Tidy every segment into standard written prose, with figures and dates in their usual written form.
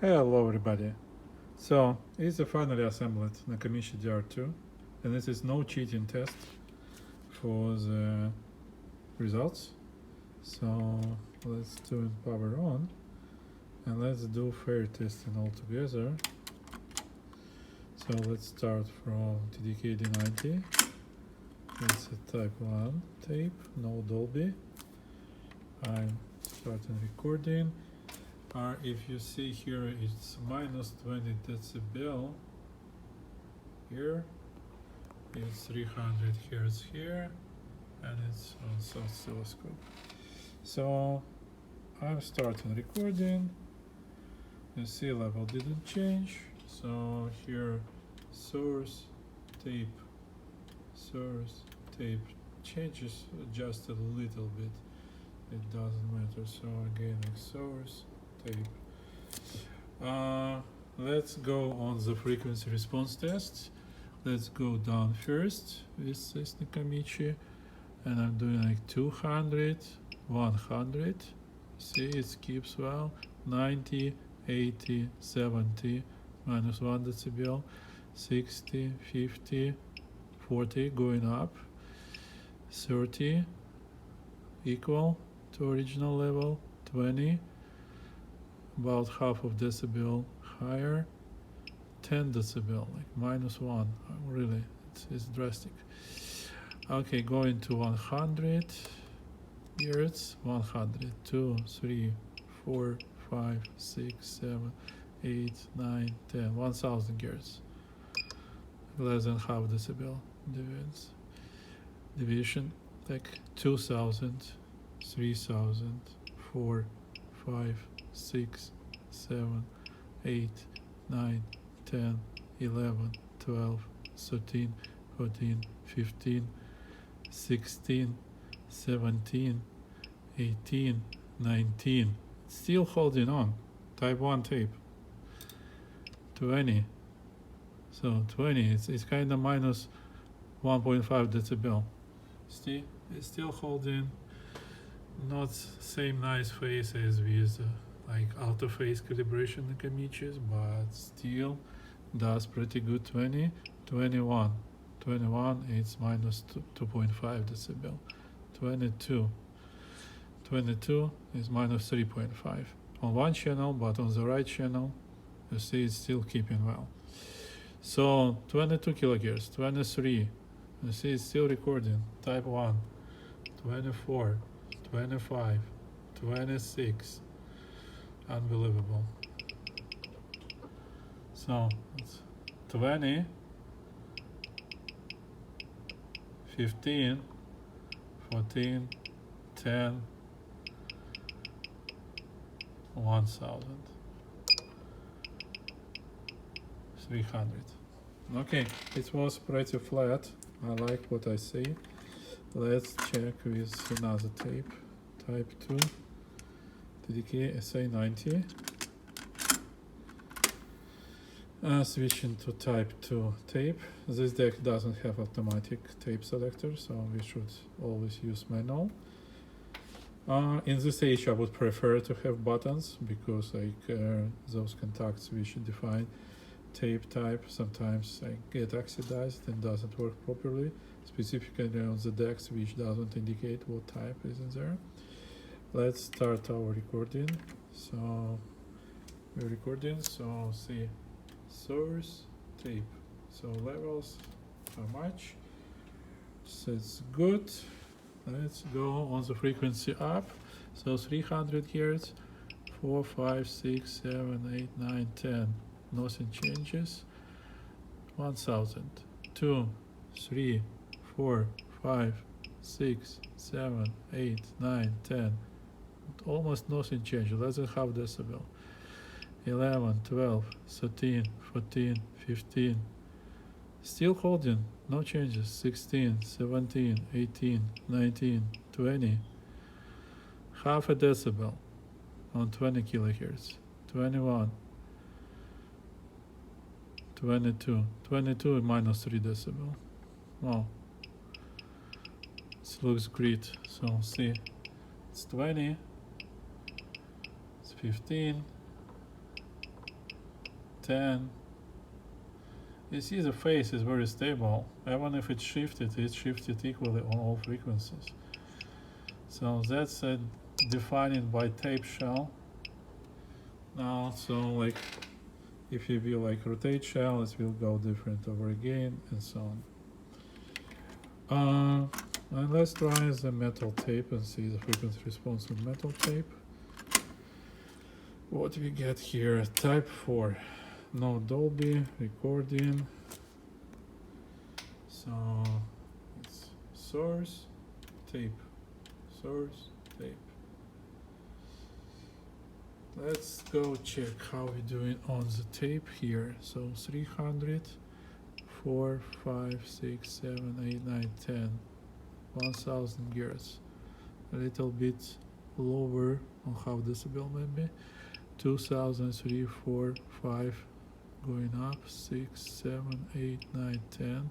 Hello everybody. So it's a finally assembled Nakamichi DR-2 and this is no cheating test for the results. So let's do it power on and let's do fair testing all together. So let's start from TDK D90. It's a type 1 tape, no Dolby. I'm starting recording. If you see here, it's minus 20 decibel here, it's 300 hertz here, and it's on oscilloscope. So I'm starting recording. The C level didn't change, so here source tape changes just a little bit. It doesn't matter. So again, like source tape. Let's go on the frequency response test. Let's go down first with this Nakamichi, and I'm doing like 200, 100. See, it keeps well. 90, 80, 70, minus 1 decibel, 60, 50, 40, going up, 30, equal to original level, 20, about half of decibel higher, 10 decibel, like minus 1, really, it's drastic. Okay, going to 100 hertz, 100, 2, 3, 4, 5, 6, 7, 8, 9, 10, 1000 hertz, less than half decibel deviation, like 2000, 3000, 4, 5, 6, 7, 8, 9, 10, 11, 12, 13, 14, 15, 16, 17, 18, 19. Still holding on. Type 1 tape. 20. So 20, it's kind of minus 1.5 decibel. See, it's still holding. Not same nice phase as with like auto phase calibration Nakamichis, but still does pretty good. 20, 21, 21, it's minus 2.5 decibel. 22, 22 is minus 3.5 on one channel, but on the right channel you see it's still keeping well. So 22 kilohertz, 23, you see it's still recording. Type 1, 24, 25, 26, unbelievable. So it's 20, 15, 14, 10, 1000, 300. Okay, it was pretty flat. I like what I see. Let's check with another tape, type 2, TDK SA90. Switching to type 2 tape. This deck doesn't have automatic tape selector, so we should always use manual. In this age, I would prefer to have buttons because like those contacts which define tape type sometimes get oxidized and doesn't work properly, specifically on the decks which doesn't indicate what type is in there. Let's start our recording. So we're recording, so see source tape, so levels, how much, so it's good. Let's go on the frequency up, so 300 hertz, 4, 5, 6, 7, 8, 9, 10, nothing changes. 1000, 2, 3, 4, 5, 6, 7, 8, 9, 10, almost nothing changes, less than half decibel. 11, 12, 13, 14, 15, still holding, no changes. 16, 17, 18, 19, 20, half a decibel on 20 kilohertz. 21, 22, 22 minus 3 decibel. Wow, it looks great. So see, it's 20, it's 15, 10. You see the phase is very stable. Even if it's shifted equally on all frequencies. So that's defined by tape shell. Now, so like if you will like rotate shell, it will go different over again and so on. And let's try the metal tape and see the frequency response on metal tape. What we get here, type 4, no Dolby, recording. So it's source, tape, source, tape. Let's go check how we're doing on the tape here. So 300, 4, 5, 6, 7, 8, 9, 10, 1000 Hz. A little bit lower on half decibel maybe. 2000, 3, 4, 5, going up, 6, 7, 8, 9, 10,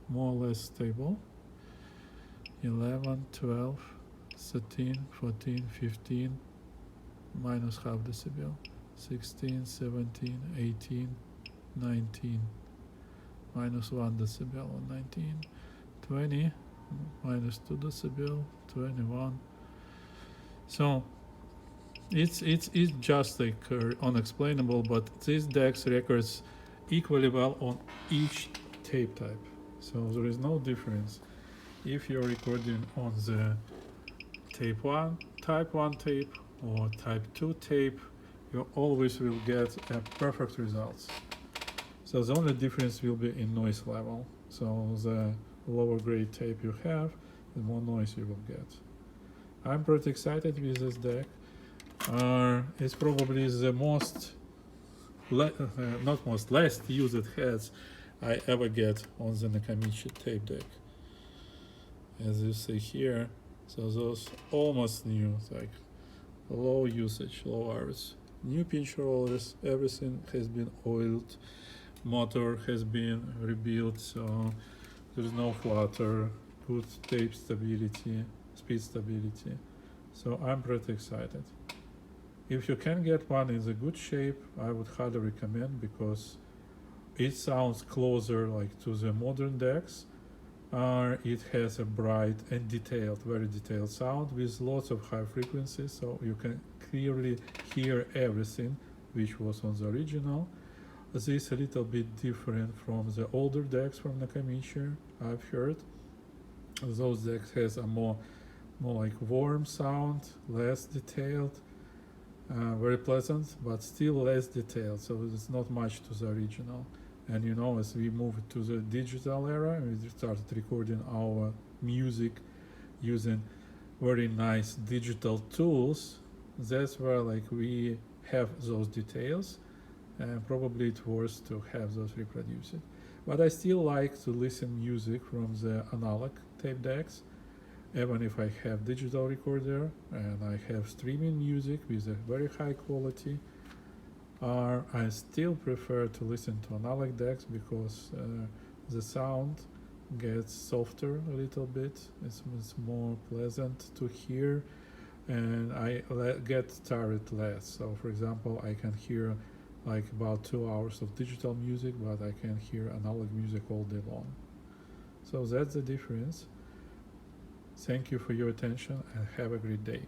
more or less stable. 11, 12, 13, 14, 15, minus half decibel. 16, 17, 18, 19, minus 1 decibel on 19. 20, minus 2 decibel, 21. So it's just like unexplainable, but this DEX records equally well on each tape type. So there is no difference. If you're recording on the type 1 tape or type 2 tape, you always will get perfect results. So the only difference will be in noise level. So the lower grade tape you have, the more noise you will get. I'm pretty excited with this deck. It's probably the least used heads I ever get on the Nakamichi tape deck. As you see here, so those almost new, like low usage, low hours. New pinch rollers, everything has been oiled, motor has been rebuilt, so there's no flutter, good tape stability, speed stability. So I'm pretty excited. If you can get one in the good shape, I would highly recommend, because it sounds closer like to the modern decks. It has a bright and detailed, very detailed sound with lots of high frequencies, so you can clearly hear everything which was on the original. This is a little bit different from the older decks from Nakamichi, I've heard. Those decks has a more like warm sound, less detailed, very pleasant, but still less detailed, so there's not much to the original. And you know, as we move to the digital era, we started recording our music using very nice digital tools. That's where like we have those details, and probably it's worth to have those reproduced. But I still like to listen music from the analog tape decks, even if I have digital recorder and I have streaming music with a very high quality. I still prefer to listen to analog decks, because the sound gets softer a little bit. It's more pleasant to hear, and I get tired less. So for example, I can hear like about 2 hours of digital music, but I can hear analog music all day long. So that's the difference. Thank you for your attention and have a great day.